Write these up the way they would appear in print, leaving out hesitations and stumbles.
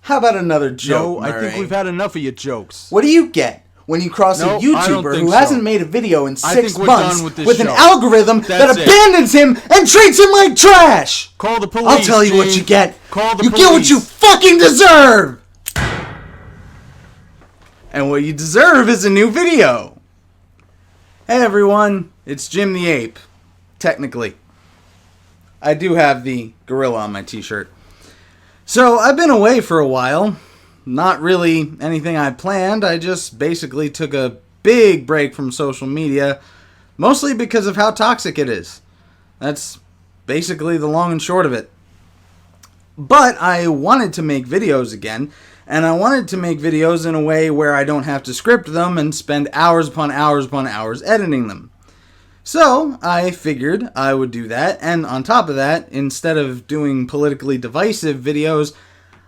How about another joke, No, I think we've had enough of your jokes. What do you get when you cross a YouTuber who hasn't made a video in 6 months with an algorithm that abandons him and treats him like trash? Call the police, I'll tell you what you get. Call the police. You get what you fucking deserve! And what you deserve is a new video. Hey everyone, it's Jim the Ape. Technically. I do have the gorilla on my t-shirt. So, I've been away for a while. Not really anything I planned. I just basically took a big break from social media, mostly because of how toxic it is. That's basically the long and short of it. But I wanted to make videos again, and I wanted to make videos in a way where I don't have to script them and spend hours upon hours upon hours editing them. So, I figured I would do that, and on top of that, instead of doing politically divisive videos,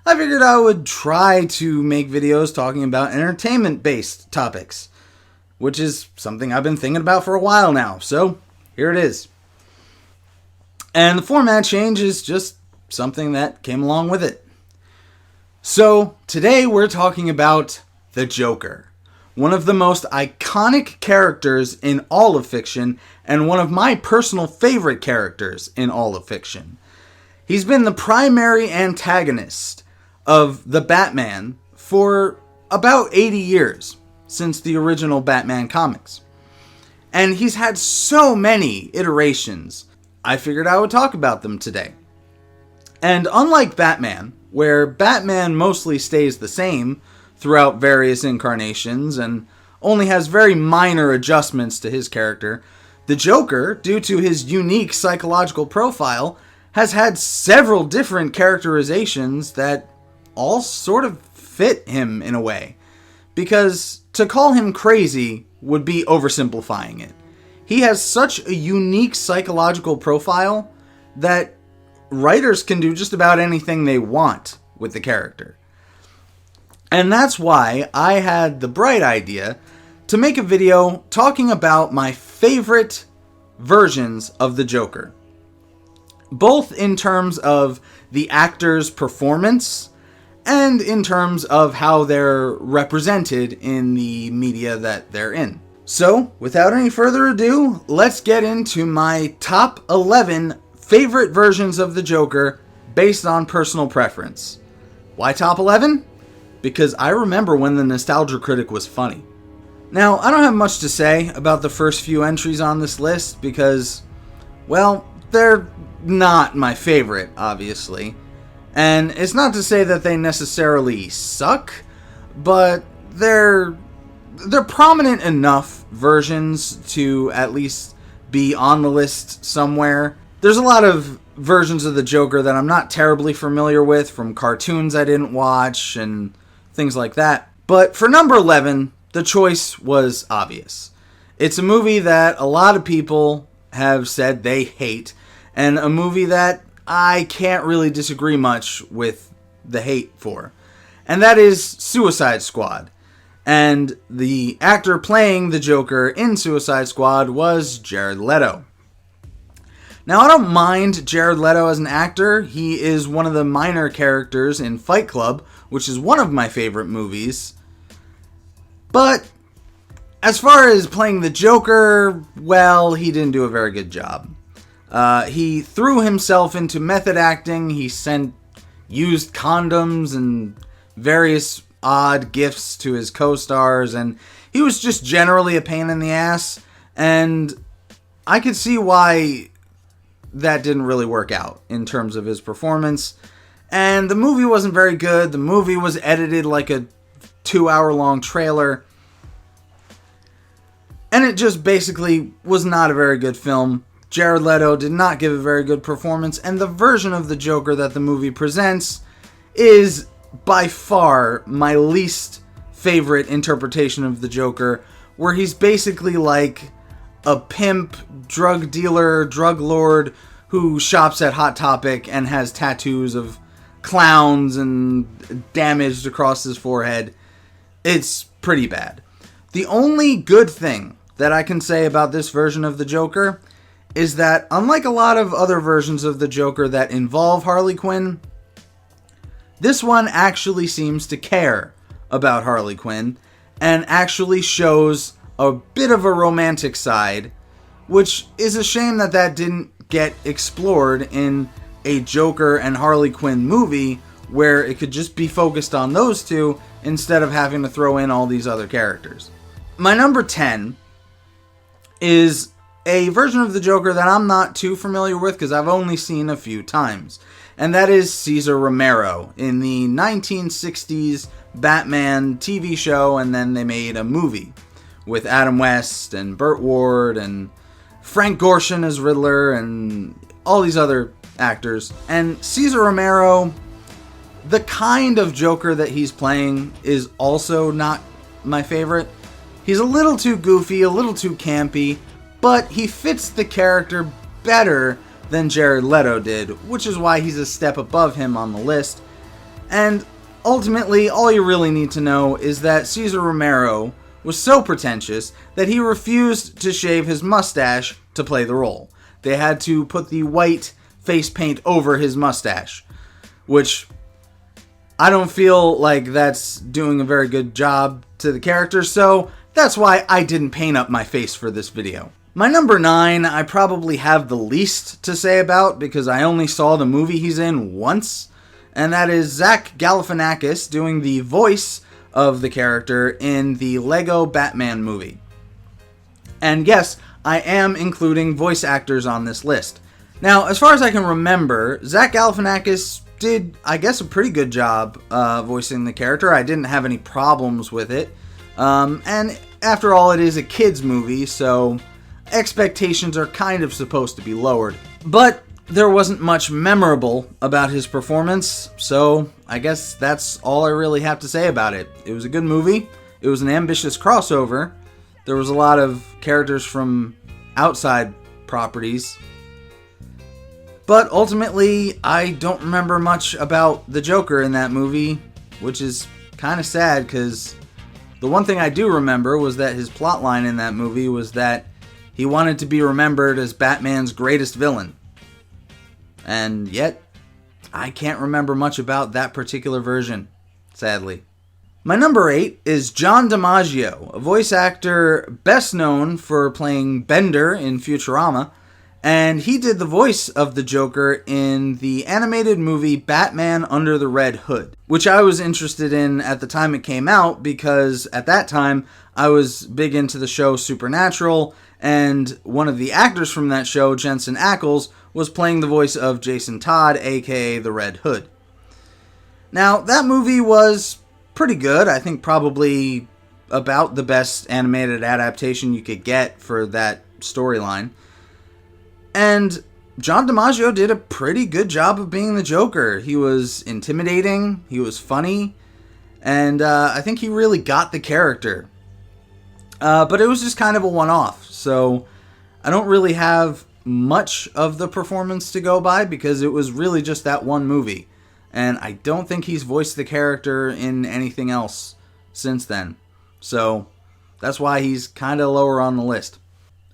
I figured I would try to make videos talking about entertainment-based topics, which is something I've been thinking about for a while now, so here it is. And the format change is just something that came along with it. So, today we're talking about the Joker. One of the most iconic characters in all of fiction, and one of my personal favorite characters in all of fiction. He's been the primary antagonist of the Batman for about 80 years, since the original Batman comics. And he's had so many iterations, I figured I would talk about them today. And unlike Batman, where Batman mostly stays the same throughout various incarnations and only has very minor adjustments to his character, the Joker, due to his unique psychological profile, has had several different characterizations that all sort of fit him in a way. Because to call him crazy would be oversimplifying it. He has such a unique psychological profile that writers can do just about anything they want with the character. And that's why I had the bright idea to make a video talking about my favorite versions of the Joker. Both in terms of the actor's performance and in terms of how they're represented in the media that they're in. So, without any further ado, let's get into my top 11 favorite versions of the Joker based on personal preference. Why top 11? Because I remember when the Nostalgia Critic was funny. Now, I don't have much to say about the first few entries on this list because, well, they're not my favorite, obviously. And it's not to say that they necessarily suck, but they're prominent enough versions to at least be on the list somewhere. There's a lot of versions of the Joker that I'm not terribly familiar with from cartoons I didn't watch and things like that. But for number 11, the choice was obvious. It's a movie that a lot of people have said they hate, and a movie that I can't really disagree much with the hate for. And that is Suicide Squad. And the actor playing the Joker in Suicide Squad was Jared Leto. Now, I don't mind Jared Leto as an actor. He is one of the minor characters in Fight Club, which is one of my favorite movies. But as far as playing the Joker, well, he didn't do a very good job. He threw himself into method acting. He used condoms and various odd gifts to his co-stars, and he was just generally a pain in the ass. And I could see why that didn't really work out in terms of his performance. And the movie wasn't very good. The movie was edited like a 2-hour-long trailer. And it just basically was not a very good film. Jared Leto did not give a very good performance. And the version of the Joker that the movie presents is by far my least favorite interpretation of the Joker, where he's basically like a pimp, drug dealer, drug lord who shops at Hot Topic and has tattoos of clowns and damaged across his forehead. It's pretty bad. The only good thing that I can say about this version of the Joker is that, unlike a lot of other versions of the Joker that involve Harley Quinn, This one actually seems to care about Harley Quinn and actually shows a bit of a romantic side, which is a shame that that didn't get explored in a Joker and Harley Quinn movie where it could just be focused on those two instead of having to throw in all these other characters. My number 10 is a version of the Joker that I'm not too familiar with because I've only seen a few times, and that is Cesar Romero in the 1960s Batman TV show, and then they made a movie with Adam West and Burt Ward and Frank Gorshin as Riddler and all these other actors. And Cesar Romero, the kind of Joker that he's playing is also not my favorite. He's a little too goofy, a little too campy, but he fits the character better than Jared Leto did, which is why he's a step above him on the list. And ultimately, all you really need to know is that Cesar Romero was so pretentious that he refused to shave his mustache to play the role. They had to put the white face paint over his mustache, which I don't feel like that's doing a very good job to the character, so that's why I didn't paint up my face for this video. My number 9, I probably have the least to say about because I only saw the movie he's in once, and that is Zach Galifianakis doing the voice of the character in the Lego Batman movie. And yes, I am including voice actors on this list. Now, as far as I can remember, Zach Galifianakis did, I guess, a pretty good job voicing the character. I didn't have any problems with it. And after all, it is a kid's movie, so expectations are kind of supposed to be lowered. But there wasn't much memorable about his performance, so I guess that's all I really have to say about it. It was a good movie. It was an ambitious crossover. There was a lot of characters from outside properties. But ultimately, I don't remember much about the Joker in that movie, which is kind of sad because the one thing I do remember was that his plotline in that movie was that he wanted to be remembered as Batman's greatest villain. And yet, I can't remember much about that particular version, sadly. My number 8 is John DiMaggio, a voice actor best known for playing Bender in Futurama, and he did the voice of the Joker in the animated movie Batman Under the Red Hood, which I was interested in at the time it came out because at that time I was big into the show Supernatural, and one of the actors from that show, Jensen Ackles, was playing the voice of Jason Todd, aka the Red Hood. Now, that movie was pretty good. I think probably about the best animated adaptation you could get for that storyline. And John DiMaggio did a pretty good job of being the Joker. He was intimidating, he was funny, and I think he really got the character. But it was just kind of a one-off, so I don't really have much of the performance to go by because it was really just that one movie. And I don't think he's voiced the character in anything else since then. So that's why he's kind of lower on the list.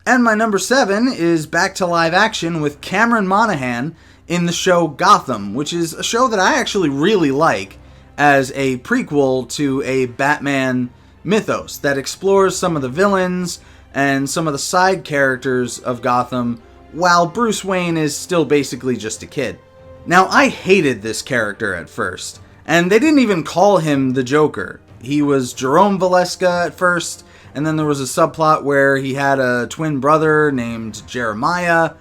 And my number 7 is back to live action with Cameron Monaghan in the show Gotham, which is a show that I actually really like as a prequel to a Batman mythos that explores some of the villains and some of the side characters of Gotham while Bruce Wayne is still basically just a kid. Now, I hated this character at first, and they didn't even call him the Joker. He was Jerome Valeska at first, and then there was a subplot where he had a twin brother named Jeremiah,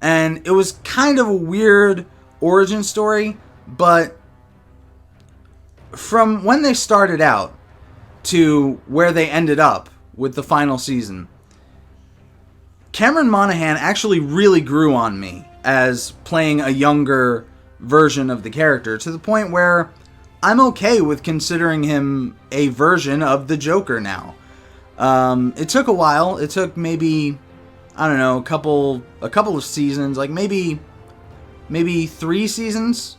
and it was kind of a weird origin story, but from when they started out to where they ended up with the final season, Cameron Monaghan actually really grew on me as playing a younger version of the character, to the point where I'm okay with considering him a version of the Joker now. It took a while. It took maybe, I don't know, a couple of seasons, like maybe 3 seasons.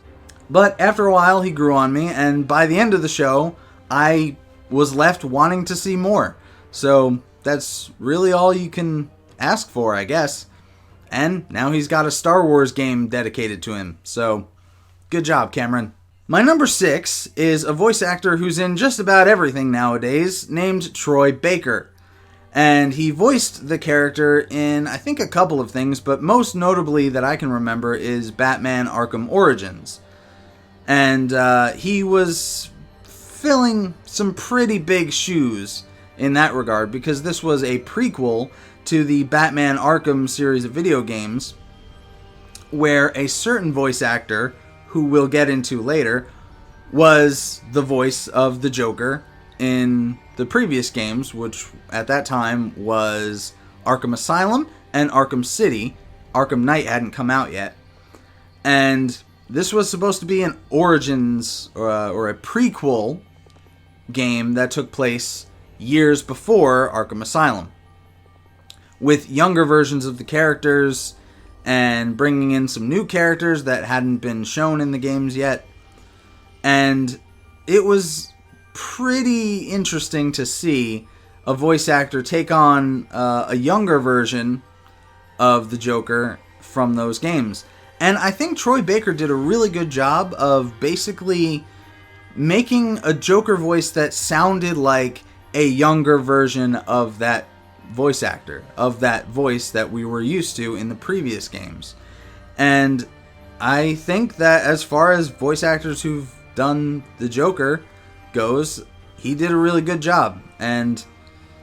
But after a while, he grew on me, and by the end of the show, I was left wanting to see more. So that's really all you can ask for, I guess. And now he's got a Star Wars game dedicated to him. So, good job, Cameron. My number 6 is a voice actor who's in just about everything nowadays, named Troy Baker. And he voiced the character in, I think, a couple of things, but most notably that I can remember is Batman Arkham Origins. And he was filling some pretty big shoes in that regard, because this was a prequel to the Batman Arkham series of video games, where a certain voice actor, who we'll get into later, was the voice of the Joker in the previous games, which at that time was Arkham Asylum and Arkham City. Arkham Knight hadn't come out yet. And this was supposed to be an Origins, or a prequel game that took place years before Arkham Asylum, with younger versions of the characters and bringing in some new characters that hadn't been shown in the games yet. And it was pretty interesting to see a voice actor take on a younger version of the Joker from those games. And I think Troy Baker did a really good job of basically making a Joker voice that sounded like a younger version of that voice actor, of that voice that we were used to in the previous games. And I think that as far as voice actors who've done the Joker goes, he did a really good job. And,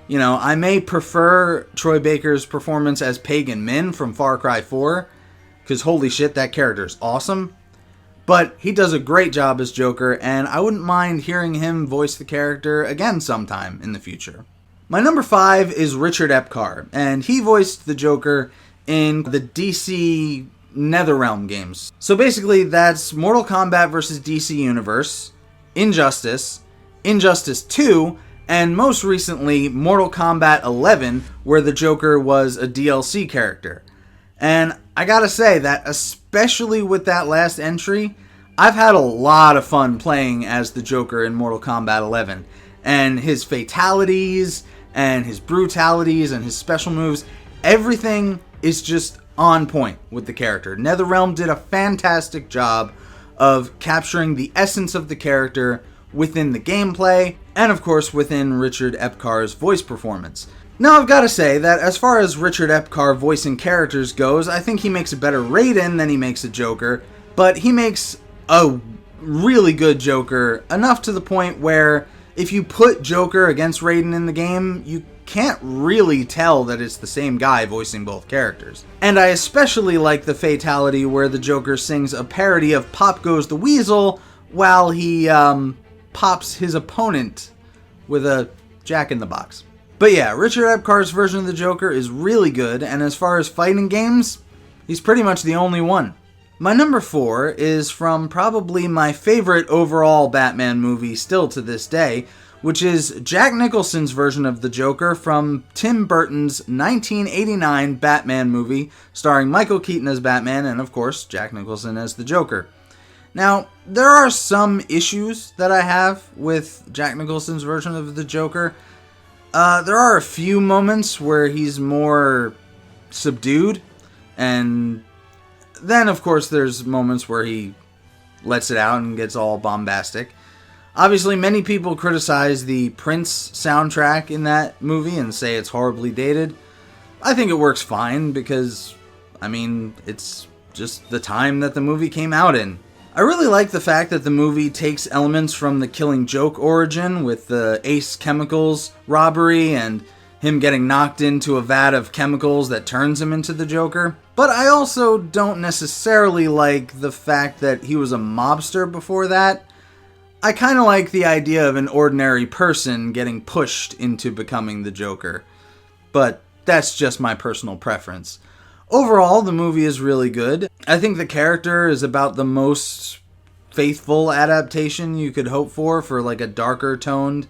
you know, I may prefer Troy Baker's performance as Pagan Min from Far Cry 4, because holy shit, that character is awesome. But he does a great job as Joker, and I wouldn't mind hearing him voice the character again sometime in the future. My number 5 is Richard F Carr, and he voiced the Joker in the DC NetherRealm games. So basically, that's Mortal Kombat vs. DC Universe, Injustice, Injustice 2, and most recently, Mortal Kombat 11, where the Joker was a DLC character. And I gotta say that, especially with that last entry, I've had a lot of fun playing as the Joker in Mortal Kombat 11. And his fatalities, and his brutalities, and his special moves, everything is just on point with the character. NetherRealm did a fantastic job of capturing the essence of the character within the gameplay, and of course within Richard F Carr's voice performance. Now, I've got to say that as far as Richard F Carr voicing characters goes, I think he makes a better Raiden than he makes a Joker, but he makes a really good Joker, enough to the point where if you put Joker against Raiden in the game, you can't really tell that it's the same guy voicing both characters. And I especially like the fatality where the Joker sings a parody of Pop Goes the Weasel while he pops his opponent with a jack-in-the-box. But yeah, Richard F Carr's version of the Joker is really good, and as far as fighting games, he's pretty much the only one. My number 4 is from probably my favorite overall Batman movie still to this day, which is Jack Nicholson's version of the Joker from Tim Burton's 1989 Batman movie, starring Michael Keaton as Batman and, of course, Jack Nicholson as the Joker. Now, there are some issues that I have with Jack Nicholson's version of the Joker. There are a few moments where he's more subdued, and then, of course, there's moments where he lets it out and gets all bombastic. Obviously, many people criticize the Prince soundtrack in that movie and say it's horribly dated. I think it works fine because, I mean, it's just the time that the movie came out in. I really like the fact that the movie takes elements from the Killing Joke origin with the Ace Chemicals robbery and him getting knocked into a vat of chemicals that turns him into the Joker. But I also don't necessarily like the fact that he was a mobster before that. I kind of like the idea of an ordinary person getting pushed into becoming the Joker. But that's just my personal preference. Overall, the movie is really good. I think the character is about the most faithful adaptation you could hope for like a darker toned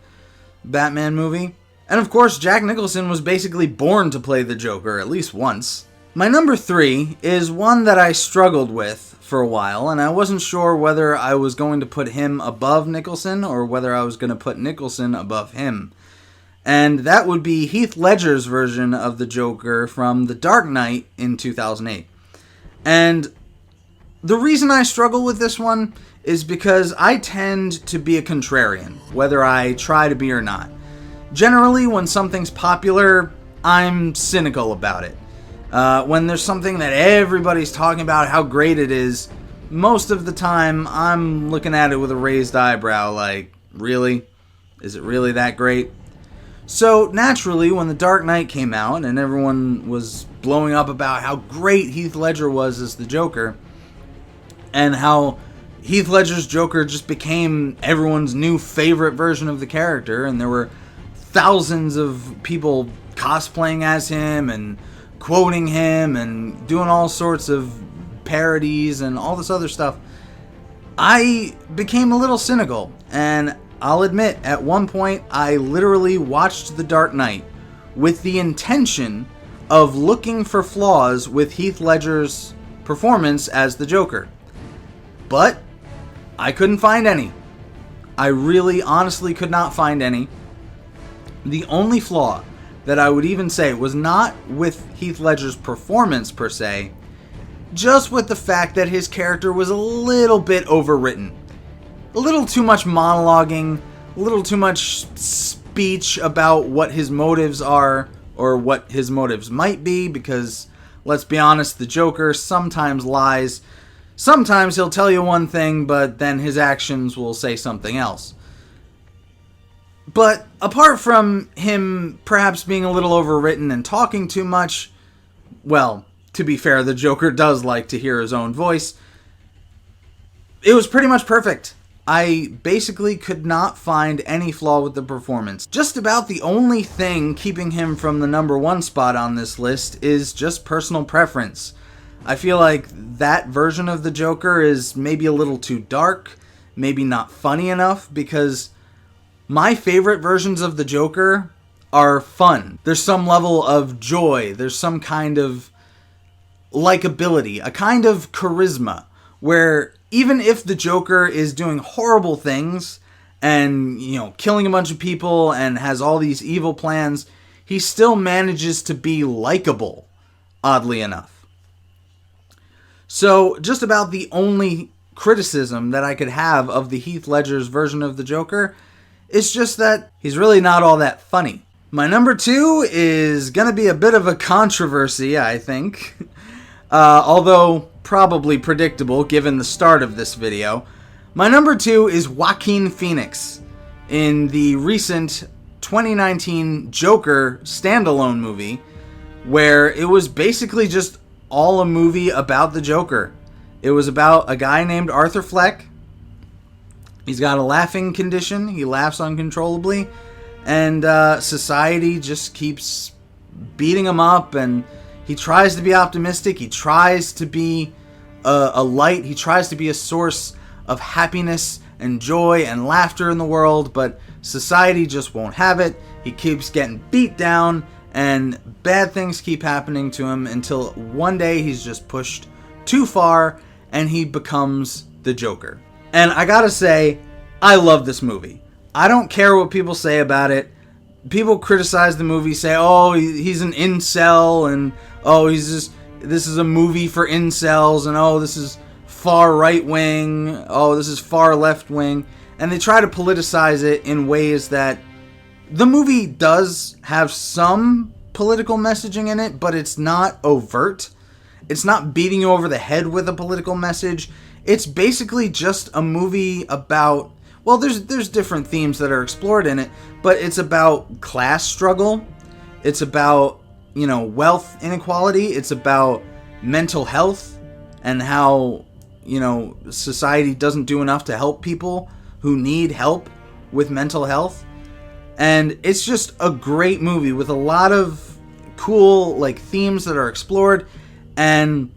Batman movie. And of course, Jack Nicholson was basically born to play the Joker at least once. My number 3 is one that I struggled with for a while, and I wasn't sure whether I was going to put him above Nicholson or whether I was going to put Nicholson above him. And that would be Heath Ledger's version of the Joker from The Dark Knight in 2008. And the reason I struggle with this one is because I tend to be a contrarian, whether I try to be or not. Generally, when something's popular, I'm cynical about it. When there's something that everybody's talking about how great it is, most of the time I'm looking at it with a raised eyebrow like, really? Is it really that great? So naturally, when The Dark Knight came out and everyone was blowing up about how great Heath Ledger was as the Joker, and how Heath Ledger's Joker just became everyone's new favorite version of the character, and there were thousands of people cosplaying as him and quoting him and doing all sorts of parodies and all this other stuff, I became a little cynical. And I'll admit, at one point, I literally watched The Dark Knight with the intention of looking for flaws with Heath Ledger's performance as the Joker. But I couldn't find any. I really, honestly could not find any. The only flaw that I would even say was not with Heath Ledger's performance per se, just with the fact that his character was a little bit overwritten. A little too much monologuing, a little too much speech about what his motives are, or what his motives might be, because, let's be honest, the Joker sometimes lies. Sometimes he'll tell you one thing, but then his actions will say something else. But apart from him perhaps being a little overwritten and talking too much, well, to be fair, the Joker does like to hear his own voice. It was pretty much perfect. I basically could not find any flaw with the performance. Just about the only thing keeping him from the number one spot on this list is just personal preference. I feel like that version of the Joker is maybe a little too dark, maybe not funny enough, because my favorite versions of the Joker are fun. There's some level of joy, there's some kind of likability, a kind of charisma, where even if the Joker is doing horrible things and, killing a bunch of people and has all these evil plans, he still manages to be likable, oddly enough. So, just about the only criticism that I could have of the Heath Ledger's version of the Joker is just that he's really not all that funny. My number 2 is gonna be a bit of a controversy, I think. Although probably predictable given the start of this video. My number 2 is Joaquin Phoenix in the recent 2019 Joker standalone movie, where it was basically just all a movie about the Joker. It was about a guy named Arthur Fleck. He's got a laughing condition. He laughs uncontrollably. And society just keeps beating him up, and he tries to be optimistic. He tries to be a light. He tries to be a source of happiness and joy and laughter in the world, but society just won't have it. He keeps getting beat down, and bad things keep happening to him until one day he's just pushed too far, and he becomes the Joker. And I gotta say, I love this movie. I don't care what people say about it. People criticize the movie, say, oh, he's an incel, and oh, this is a movie for incels, and oh, this is far right wing, oh, this is far left wing, and they try to politicize it in ways that the movie does have some political messaging in it, but it's not overt. It's not beating you over the head with a political message. It's basically just a movie about, well, there's different themes that are explored in it, but it's about class struggle. It's about, wealth inequality. It's about mental health and how, society doesn't do enough to help people who need help with mental health. And it's just a great movie with a lot of cool, themes that are explored. And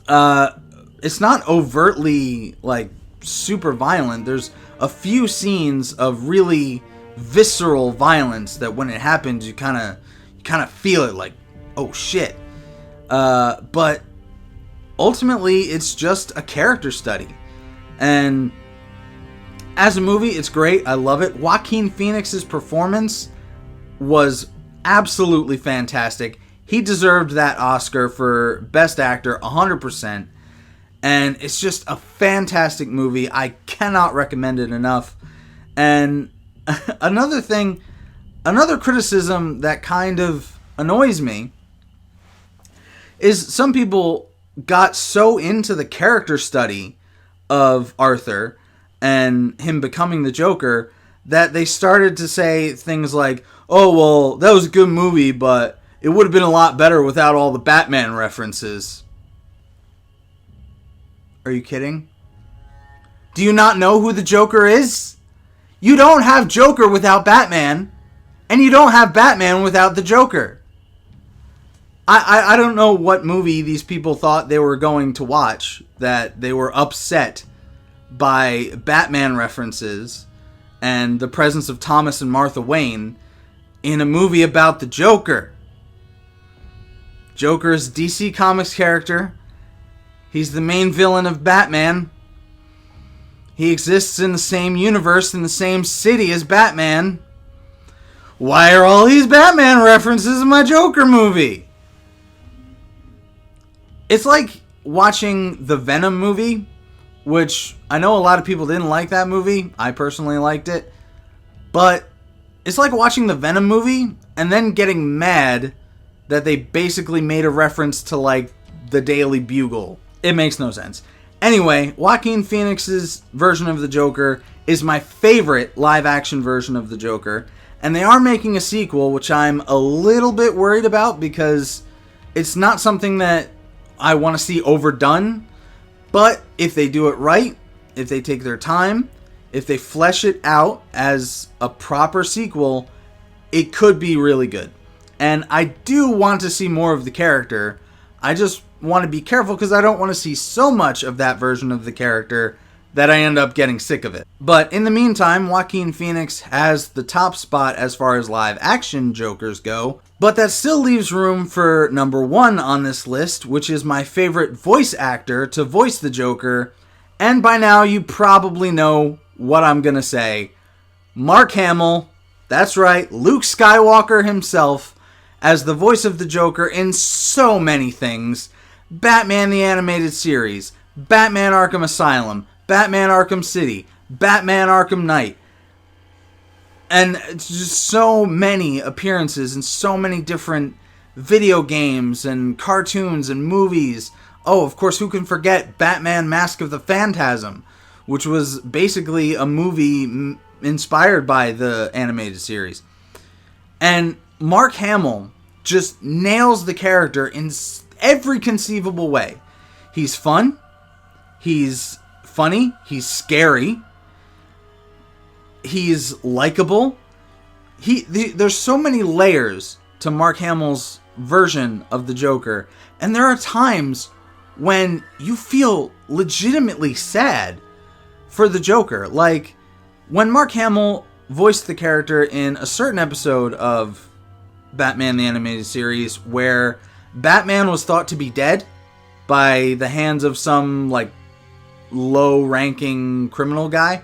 it's not overtly, super violent. There's a few scenes of really visceral violence that when it happens, you kind of feel it, like, oh shit. But ultimately, it's just a character study. And as a movie, it's great. I love it. Joaquin Phoenix's performance was absolutely fantastic. He deserved that Oscar for Best Actor 100%. And it's just a fantastic movie. I cannot recommend it enough. And another criticism that kind of annoys me is some people got so into the character study of Arthur and him becoming the Joker that they started to say things like, oh, well, that was a good movie, but it would have been a lot better without all the Batman references. Are you kidding? Do you not know who the Joker is? You don't have Joker without Batman, and you don't have Batman without the Joker. I don't know what movie these people thought they were going to watch, that they were upset by Batman references and the presence of Thomas and Martha Wayne in a movie about the Joker. Joker is a DC Comics character. He's the main villain of Batman. He exists in the same universe, in the same city as Batman. Why are all these Batman references in my Joker movie? It's like watching the Venom movie, which I know a lot of people didn't like that movie. I personally liked it. But it's like watching the Venom movie and then getting mad that they basically made a reference to, like, the Daily Bugle. It makes no sense. Anyway, Joaquin Phoenix's version of the Joker is my favorite live-action version of the Joker. And they are making a sequel, which I'm a little bit worried about because it's not something that I want to see overdone. But if they do it right, if they take their time, if they flesh it out as a proper sequel, it could be really good. And I do want to see more of the character. I just want to be careful because I don't want to see so much of that version of the character that I end up getting sick of it. But in the meantime, Joaquin Phoenix has the top spot as far as live action Jokers go. But that still leaves room for number 1 on this list, which is my favorite voice actor to voice the Joker. And by now you probably know what I'm going to say. Mark Hamill, that's right, Luke Skywalker himself, as the voice of the Joker in so many things. Batman the Animated Series, Batman Arkham Asylum, Batman Arkham City, Batman Arkham Knight. And it's just so many appearances in so many different video games and cartoons and movies. Oh, of course, who can forget Batman Mask of the Phantasm, which was basically a movie inspired by the animated series. And Mark Hamill just nails the character in every conceivable way. He's fun. He's funny. He's scary. He's likable. There's so many layers to Mark Hamill's version of the Joker. And there are times when you feel legitimately sad for the Joker. Like when Mark Hamill voiced the character in a certain episode of Batman the Animated Series where Batman was thought to be dead by the hands of some, like, low-ranking criminal guy.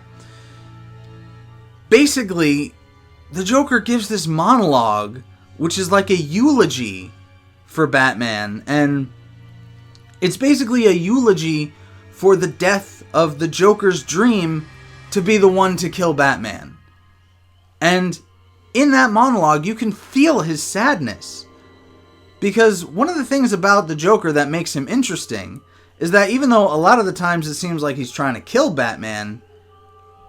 Basically, the Joker gives this monologue, which is like a eulogy for Batman, and it's basically a eulogy for the death of the Joker's dream to be the one to kill Batman. And in that monologue, you can feel his sadness. Because one of the things about the Joker that makes him interesting is that even though a lot of the times it seems like he's trying to kill Batman,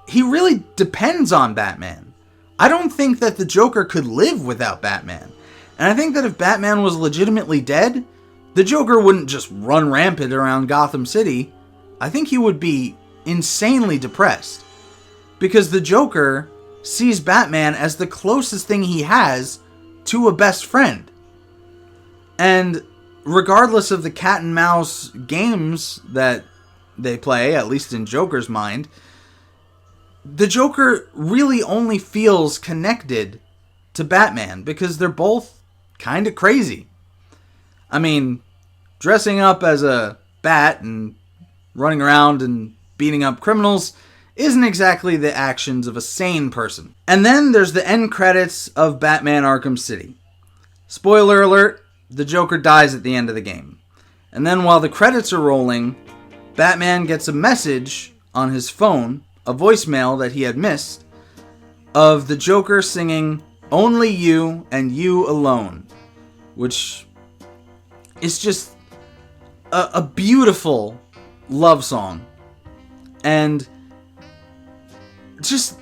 he really depends on Batman. I don't think that the Joker could live without Batman. And I think that if Batman was legitimately dead, the Joker wouldn't just run rampant around Gotham City. I think he would be insanely depressed. Because the Joker sees Batman as the closest thing he has to a best friend. And regardless of the cat and mouse games that they play, at least in Joker's mind, the Joker really only feels connected to Batman because they're both kind of crazy. I mean, dressing up as a bat and running around and beating up criminals isn't exactly the actions of a sane person. And then there's the end credits of Batman Arkham City. Spoiler alert, the Joker dies at the end of the game. And then while the credits are rolling, Batman gets a message on his phone, a voicemail that he had missed, of the Joker singing "Only You and You Alone," which is just a beautiful love song. And just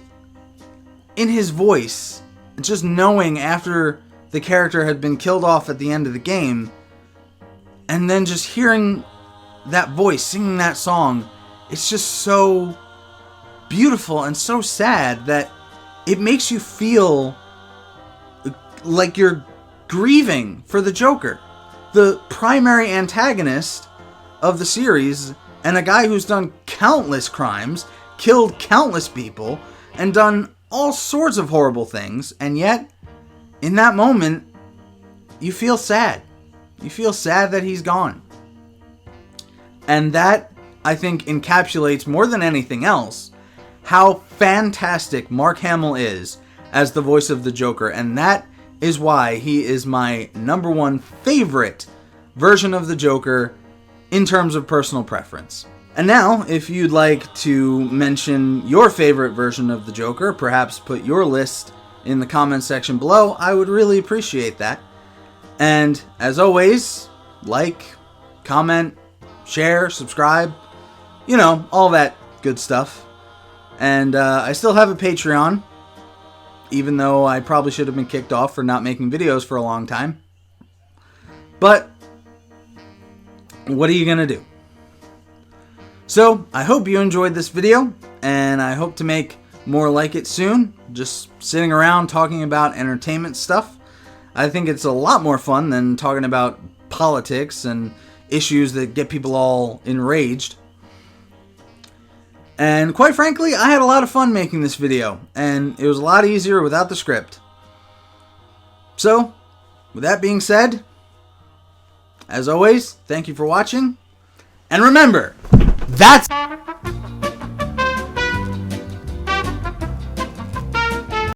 in his voice, just knowing after the character had been killed off at the end of the game, and then just hearing that voice singing that song, it's just so beautiful and so sad that it makes you feel like you're grieving for the Joker, the primary antagonist of the series, and a guy who's done countless crimes, killed countless people, and done all sorts of horrible things, and yet, in that moment, you feel sad. You feel sad that he's gone. And that, I think, encapsulates more than anything else how fantastic Mark Hamill is as the voice of the Joker, and that is why he is my number one favorite version of the Joker in terms of personal preference. And now, if you'd like to mention your favorite version of the Joker, perhaps put your list in the comments section below, I would really appreciate that. And as always, like, comment, share, subscribe, you know, all that good stuff. And I still have a Patreon, even though I probably should have been kicked off for not making videos for a long time. But what are you going to do? So, I hope you enjoyed this video, and I hope to make more like it soon. Just sitting around talking about entertainment stuff. I think it's a lot more fun than talking about politics and issues that get people all enraged. And quite frankly, I had a lot of fun making this video, and it was a lot easier without the script. So, with that being said, as always, thank you for watching, and remember, that's